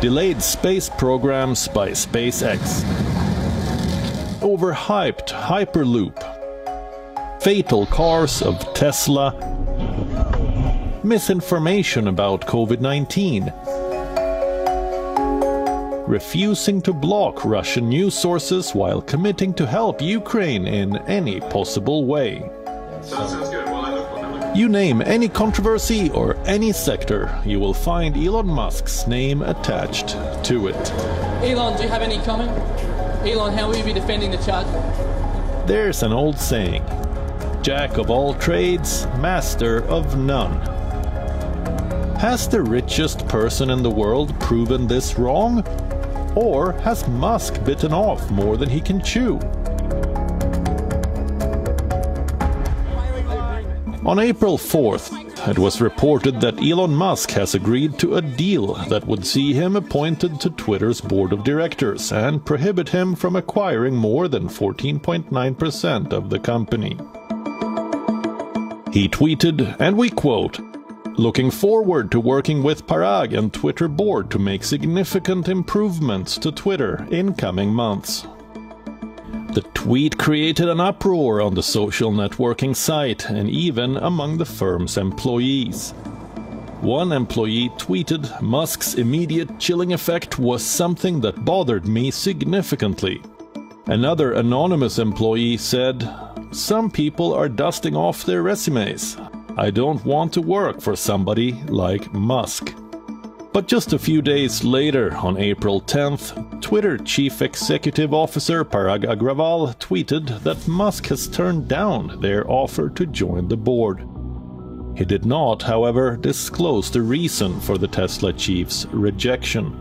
delayed space programs by SpaceX, overhyped Hyperloop, fatal cars of Tesla, misinformation about COVID-19, refusing to block Russian news sources while committing to help Ukraine in any possible way. Sounds good. Well, I look. You name any controversy or any sector, you will find Elon Musk's name attached to it. Elon, do you have any comment? Elon, how will you be defending the charge? There's an old saying, Jack of all trades, master of none. Has the richest person in the world proven this wrong? Or has Musk bitten off more than he can chew? On April 4th, it was reported that Elon Musk has agreed to a deal that would see him appointed to Twitter's board of directors and prohibit him from acquiring more than 14.9% of the company. He tweeted, and we quote, "Looking forward to working with Parag and Twitter board to make significant improvements to Twitter in coming months." The tweet created an uproar on the social networking site and even among the firm's employees. One employee tweeted, "Musk's immediate chilling effect was something that bothered me significantly." Another anonymous employee said, "Some people are dusting off their resumes. I don't want to work for somebody like Musk." But just a few days later, on April 10th, Twitter Chief Executive Officer Parag Agrawal tweeted that Musk has turned down their offer to join the board. He did not, however, disclose the reason for the Tesla chief's rejection.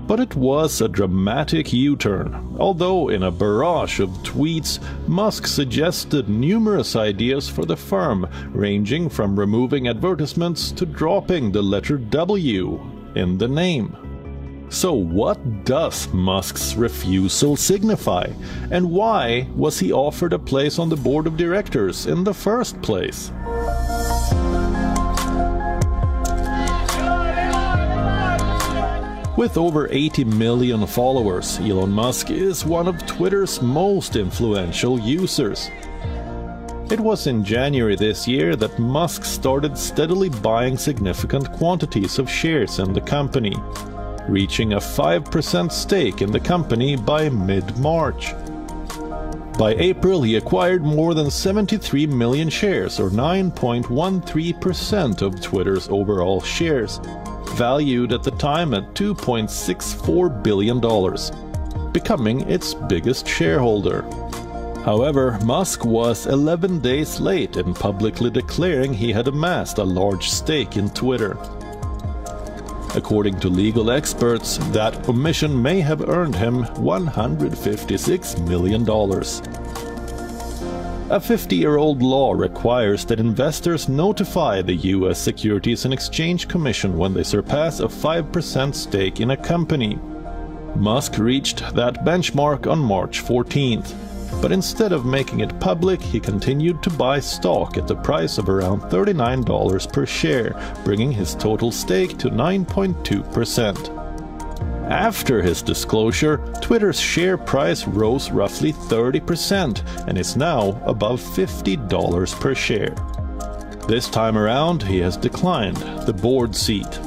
But it was a dramatic U-turn, although in a barrage of tweets, Musk suggested numerous ideas for the firm, ranging from removing advertisements to dropping the letter W in the name. So what does Musk's refusal signify? And why was he offered a place on the board of directors in the first place? With over 80 million followers, Elon Musk is one of Twitter's most influential users. It was in January this year that Musk started steadily buying significant quantities of shares in the company, reaching a 5% stake in the company by mid-March. By April, he acquired more than 73 million shares, or 9.13% of Twitter's overall shares, valued at the time at $2.64 billion, becoming its biggest shareholder. However, Musk was 11 days late in publicly declaring he had amassed a large stake in Twitter. According to legal experts, that omission may have earned him $156 million. A 50-year-old law requires that investors notify the U.S. Securities and Exchange Commission when they surpass a 5% stake in a company. Musk reached that benchmark on March 14th, but instead of making it public, he continued to buy stock at the price of around $39 per share, bringing his total stake to 9.2%. After his disclosure, Twitter's share price rose roughly 30% and is now above $50 per share. This time around, he has declined the board seat.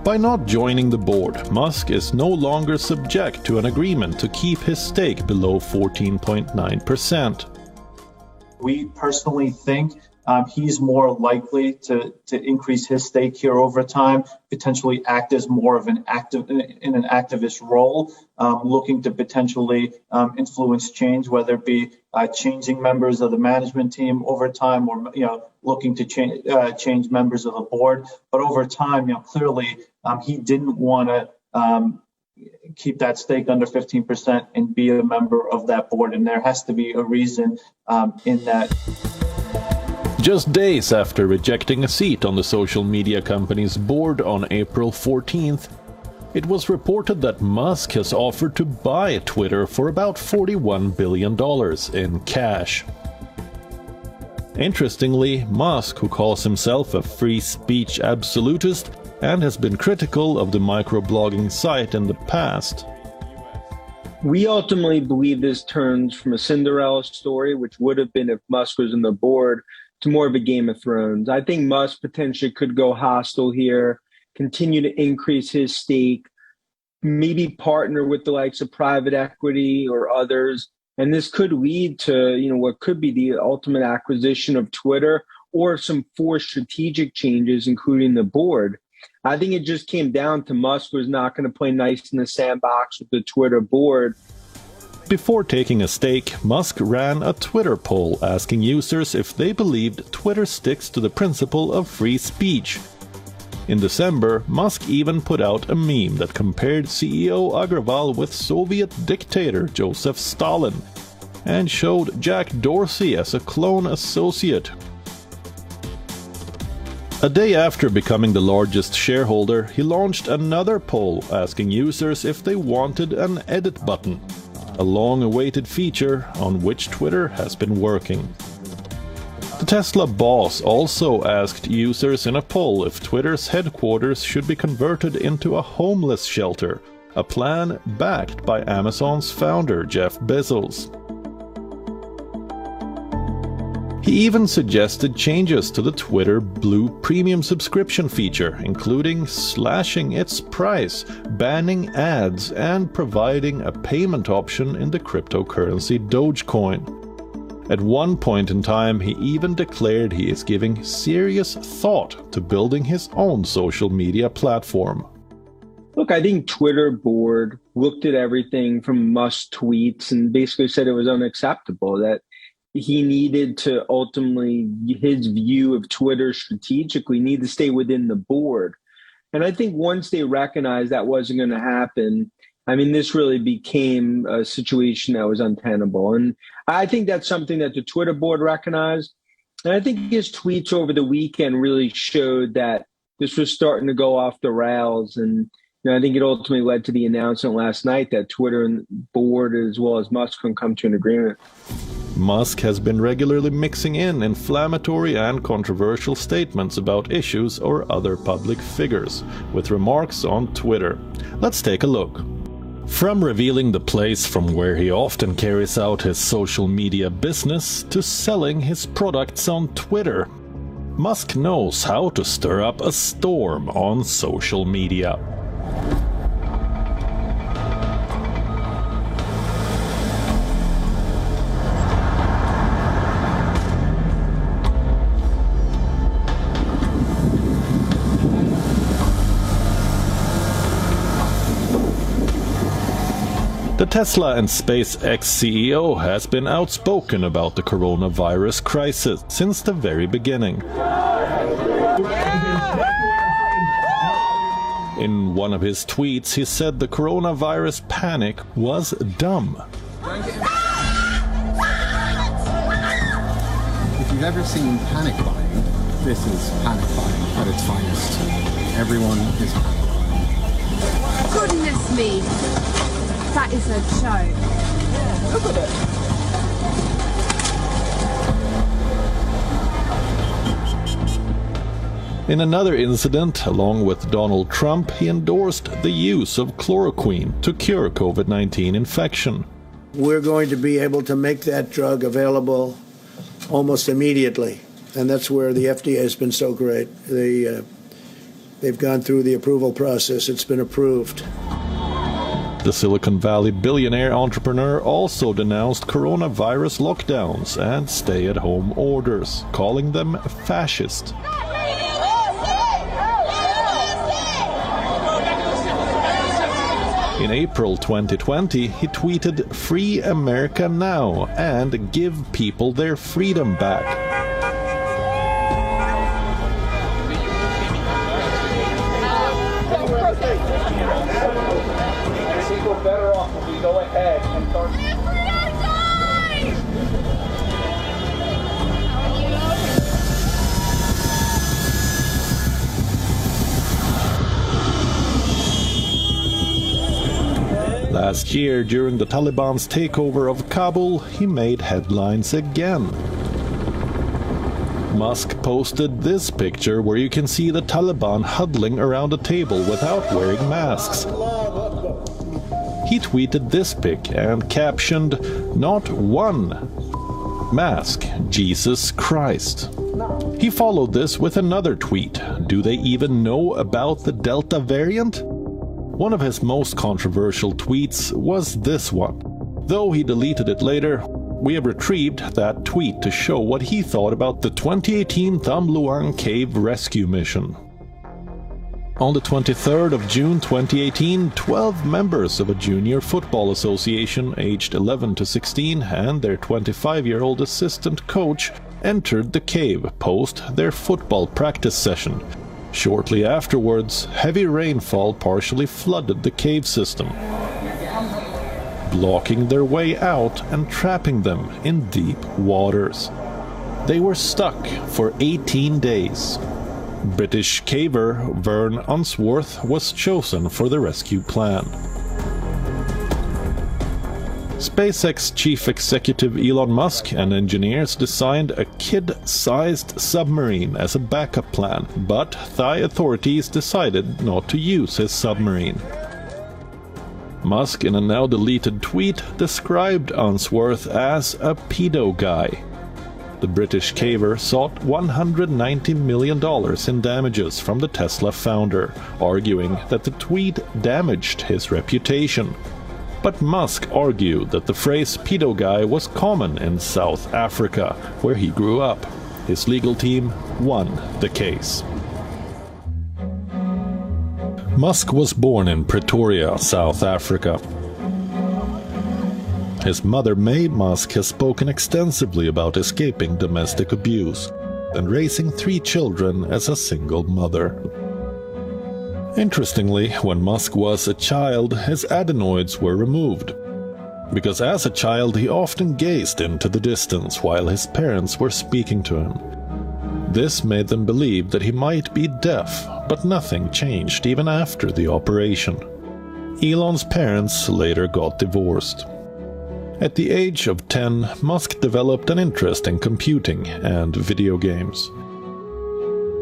By not joining the board, Musk is no longer subject to an agreement to keep his stake below 14.9%. We personally think he's more likely to increase his stake here over time, potentially act as more of an activist role, looking to potentially influence change, whether it be changing members of the management team over time, or looking to change members of the board. But over time, clearly he didn't want to keep that stake under 15% and be a member of that board, and there has to be a reason in that. Just days after rejecting a seat on the social media company's board on April 14th, it was reported that Musk has offered to buy Twitter for about $41 billion in cash. Interestingly, Musk, who calls himself a free speech absolutist, and has been critical of the microblogging site in the past. We ultimately believe this turns from a Cinderella story, which would have been if Musk was on the board, to more of a Game of Thrones. I think Musk potentially could go hostile here, continue to increase his stake, maybe partner with the likes of private equity or others. And this could lead to, what could be the ultimate acquisition of Twitter or some forced strategic changes, including the board. I think it just came down to Musk was not going to play nice in the sandbox with the Twitter board. Before taking a stake, Musk ran a Twitter poll asking users if they believed Twitter sticks to the principle of free speech. In December, Musk even put out a meme that compared CEO Agrawal with Soviet dictator Joseph Stalin and showed Jack Dorsey as a clone associate. A day after becoming the largest shareholder, he launched another poll asking users if they wanted an edit button, a long-awaited feature on which Twitter has been working. The Tesla boss also asked users in a poll if Twitter's headquarters should be converted into a homeless shelter, a plan backed by Amazon's founder Jeff Bezos. He even suggested changes to the Twitter Blue Premium subscription feature, including slashing its price, banning ads, and providing a payment option in the cryptocurrency Dogecoin. At one point in time, he even declared he is giving serious thought to building his own social media platform. Look, I think Twitter board looked at everything from Musk tweets and basically said it was unacceptable, that he needed to ultimately, his view of Twitter strategically need to stay within the board. And I think once they recognized that wasn't going to happen, this really became a situation that was untenable. And I think that's something that the Twitter board recognized. And I think his tweets over the weekend really showed that this was starting to go off the rails. And I think it ultimately led to the announcement last night that Twitter and board as well as Musk can come to an agreement. Musk has been regularly mixing in inflammatory and controversial statements about issues or other public figures, with remarks on Twitter. Let's take a look. From revealing the place from where he often carries out his social media business to selling his products on Twitter, Musk knows how to stir up a storm on social media. The Tesla and SpaceX CEO has been outspoken about the coronavirus crisis since the very beginning. In one of his tweets, he said the coronavirus panic was dumb. If you've ever seen panic buying, this is panic buying at its finest. Everyone is panic buying. Goodness me! That is a joke. Look at it. In another incident, along with Donald Trump, he endorsed the use of chloroquine to cure COVID-19 infection. We're going to be able to make that drug available almost immediately, and that's where the FDA has been so great. They've gone through the approval process. It's been approved. The Silicon Valley billionaire entrepreneur also denounced coronavirus lockdowns and stay-at-home orders, calling them fascist. In April 2020, he tweeted, "Free America now and give people their freedom back." Better off if we go ahead and start. Last year, during the Taliban's takeover of Kabul, he made headlines again. Musk posted this picture where you can see the Taliban huddling around a table without wearing masks. He tweeted this pic and captioned, "Not one mask, Jesus Christ." He followed this with another tweet. Do they even know about the Delta variant? One of his most controversial tweets was this one. Though he deleted it later, we have retrieved that tweet to show what he thought about the 2018 Tham Luang cave rescue mission. On the 23rd of June 2018, 12 members of a junior football association aged 11 to 16 and their 25-year-old assistant coach entered the cave post their football practice session. Shortly afterwards, heavy rainfall partially flooded the cave system, blocking their way out and trapping them in deep waters. They were stuck for 18 days. British caver Vern Unsworth was chosen for the rescue plan. SpaceX chief executive Elon Musk and engineers designed a kid-sized submarine as a backup plan, but Thai authorities decided not to use his submarine. Musk, in a now-deleted tweet, described Unsworth as a pedo guy. The British caver sought $190 million in damages from the Tesla founder, arguing that the tweet damaged his reputation. But Musk argued that the phrase pedo guy was common in South Africa, where he grew up. His legal team won the case. Musk was born in Pretoria, South Africa. His mother, May Musk, has spoken extensively about escaping domestic abuse and raising 3 children as a single mother. Interestingly, when Musk was a child, his adenoids were removed, because as a child he often gazed into the distance while his parents were speaking to him. This made them believe that he might be deaf, but nothing changed even after the operation. Elon's parents later got divorced. At the age of 10, Musk developed an interest in computing and video games.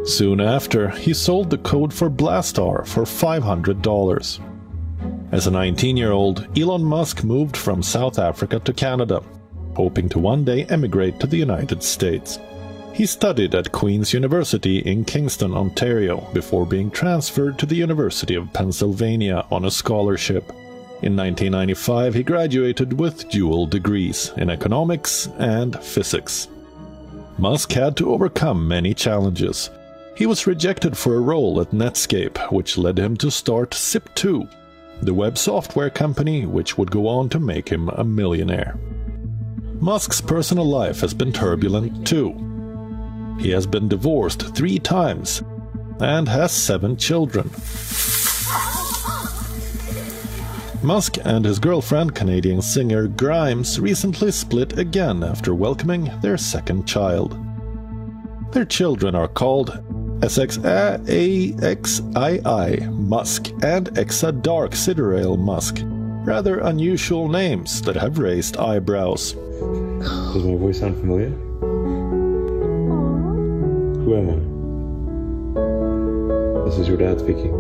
Soon after, he sold the code for Blastar for $500. As a 19-year-old, Elon Musk moved from South Africa to Canada, hoping to one day emigrate to the United States. He studied at Queen's University in Kingston, Ontario, before being transferred to the University of Pennsylvania on a scholarship. In 1995, he graduated with dual degrees in economics and physics. Musk had to overcome many challenges. He was rejected for a role at Netscape, which led him to start Zip2, the web software company which would go on to make him a millionaire. Musk's personal life has been turbulent too. He has been divorced 3 times and has 7 children. Musk and his girlfriend, Canadian singer Grimes, recently split again after welcoming their 2nd child. Their children are called SXAXII Musk and Exa Dark Sidereal Musk. Rather unusual names that have raised eyebrows. Does my voice sound familiar? Who am I? This is your dad speaking.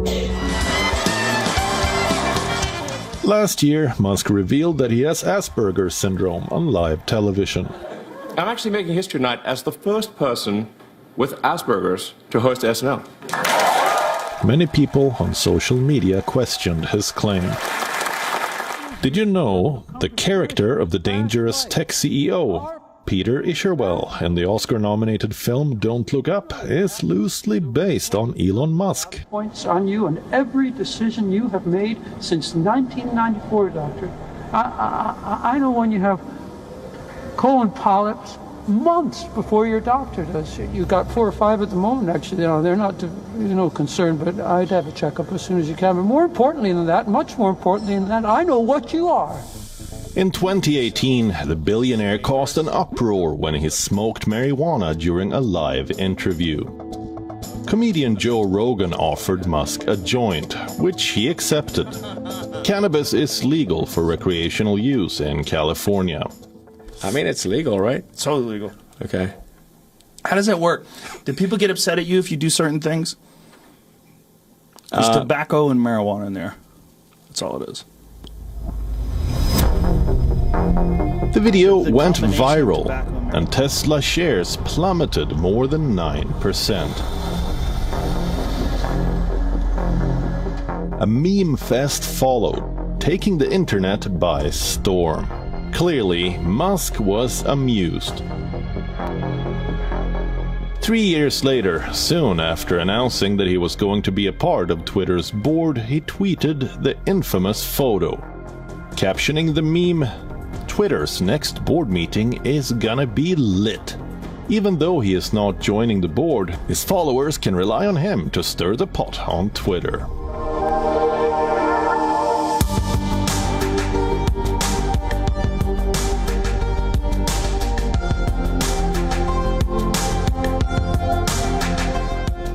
Last year, Musk revealed that he has Asperger's syndrome on live television. I'm actually making history tonight as the first person with Asperger's to host SNL. Many people on social media questioned his claim. Did you know the character of the dangerous tech CEO, Peter Isherwell, in the Oscar-nominated film Don't Look Up, is loosely based on Elon Musk? Points on you and every decision you have made since 1994, Doctor. I know when you have colon polyps, months before your doctor does. You got 4 or 5 at the moment, actually. They're not concerned, but I'd have a checkup as soon as you can. But more importantly than that, much more importantly than that, I know what you are. In 2018, the billionaire caused an uproar when he smoked marijuana during a live interview. Comedian Joe Rogan offered Musk a joint, which he accepted. Cannabis is legal for recreational use in California. I mean, it's legal, right? It's totally legal. Okay. How does that work? Do people get upset at you if you do certain things? There's tobacco and marijuana in there. That's all it is. The video went viral, and Tesla shares plummeted more than 9%. A meme fest followed, taking the internet by storm. Clearly, Musk was amused. 3 years later, soon after announcing that he was going to be a part of Twitter's board, he tweeted the infamous photo, captioning the meme, "Twitter's next board meeting is gonna be lit." Even though he is not joining the board, his followers can rely on him to stir the pot on Twitter.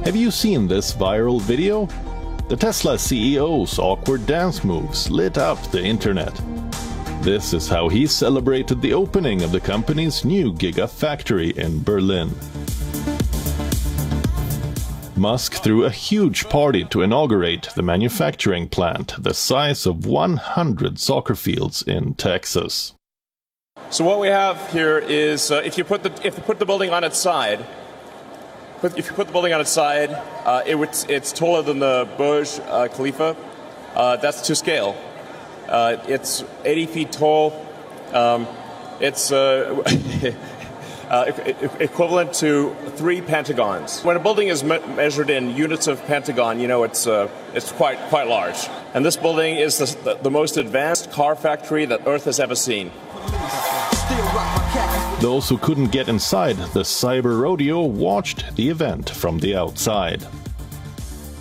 Have you seen this viral video? The Tesla CEO's awkward dance moves lit up the internet. This is how he celebrated the opening of the company's new Gigafactory in Berlin. Musk threw a huge party to inaugurate the manufacturing plant the size of 100 soccer fields in Texas. So what we have here is if you put the building on its side, it's taller than the Burj Khalifa. That's to scale. It's 80 feet tall. It's equivalent to 3 pentagons. When a building is measured in units of pentagon, you know it's quite large. And this building is the most advanced car factory that Earth has ever seen. Those who couldn't get inside the cyber rodeo watched the event from the outside.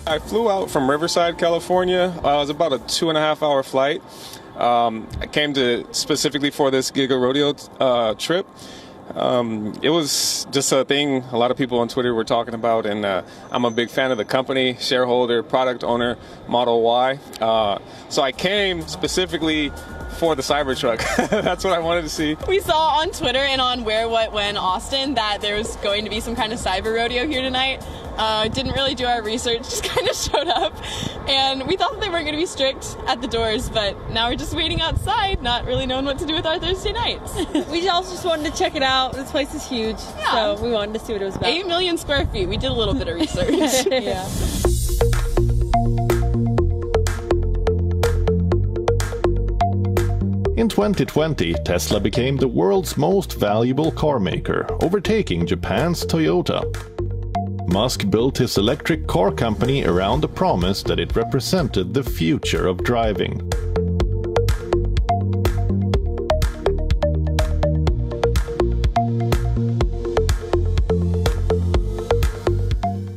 I flew out from Riverside, California. It was about a 2.5-hour flight. I came to specifically for this Giga Rodeo trip. It was just a thing a lot of people on Twitter were talking about, and I'm a big fan of the company, shareholder, product owner, Model Y. So I came specifically for the Cybertruck. That's what I wanted to see. We saw on Twitter and on Where, What, When Austin that there was going to be some kind of cyber rodeo here tonight. Didn't really do our research, just kind of showed up. And we thought that they weren't going to be strict at the doors, but now we're just waiting outside, not really knowing what to do with our Thursday nights. We also just wanted to check it out. This place is huge, so we wanted to see what it was about. 8 million square feet. We did a little bit of research. Yeah. In 2020, Tesla became the world's most valuable car maker, overtaking Japan's Toyota. Musk built his electric car company around the promise that it represented the future of driving.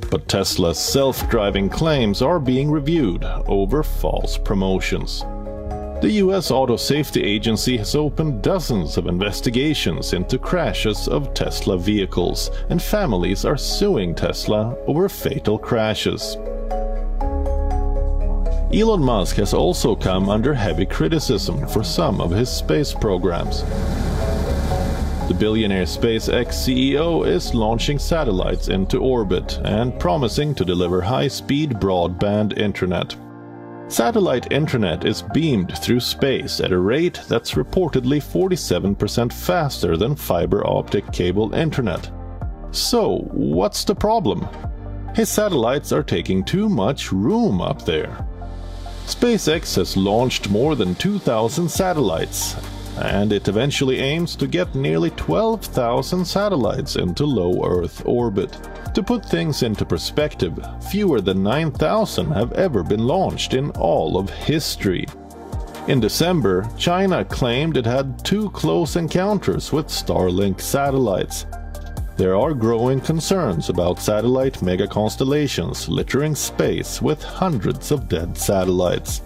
But Tesla's self-driving claims are being reviewed over false promotions. The US Auto Safety Agency has opened dozens of investigations into crashes of Tesla vehicles, and families are suing Tesla over fatal crashes. Elon Musk has also come under heavy criticism for some of his space programs. The billionaire SpaceX CEO is launching satellites into orbit and promising to deliver high-speed broadband internet. Satellite internet is beamed through space at a rate that's reportedly 47% faster than fiber optic cable internet. So, what's the problem? His satellites are taking too much room up there. SpaceX has launched more than 2,000 satellites, and it eventually aims to get nearly 12,000 satellites into low Earth orbit. To put things into perspective, fewer than 9,000 have ever been launched in all of history. In December, China claimed it had 2 close encounters with Starlink satellites. There are growing concerns about satellite megaconstellations littering space with hundreds of dead satellites.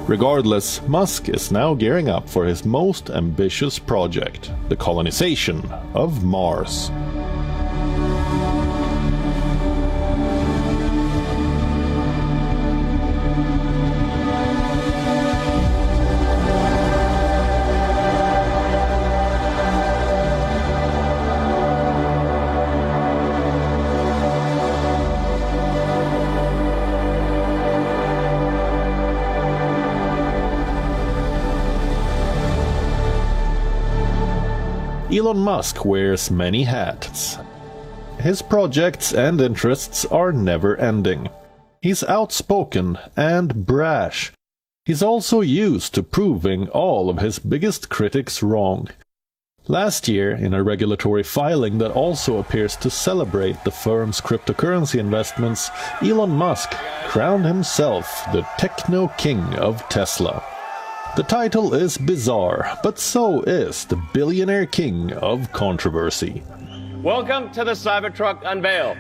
Regardless, Musk is now gearing up for his most ambitious project, the colonization of Mars. Elon Musk wears many hats. His projects and interests are never ending. He's outspoken and brash. He's also used to proving all of his biggest critics wrong. Last year, in a regulatory filing that also appears to celebrate the firm's cryptocurrency investments, Elon Musk crowned himself the techno king of Tesla. The title is bizarre, but so is the billionaire king of controversy. Welcome to the Cybertruck unveil.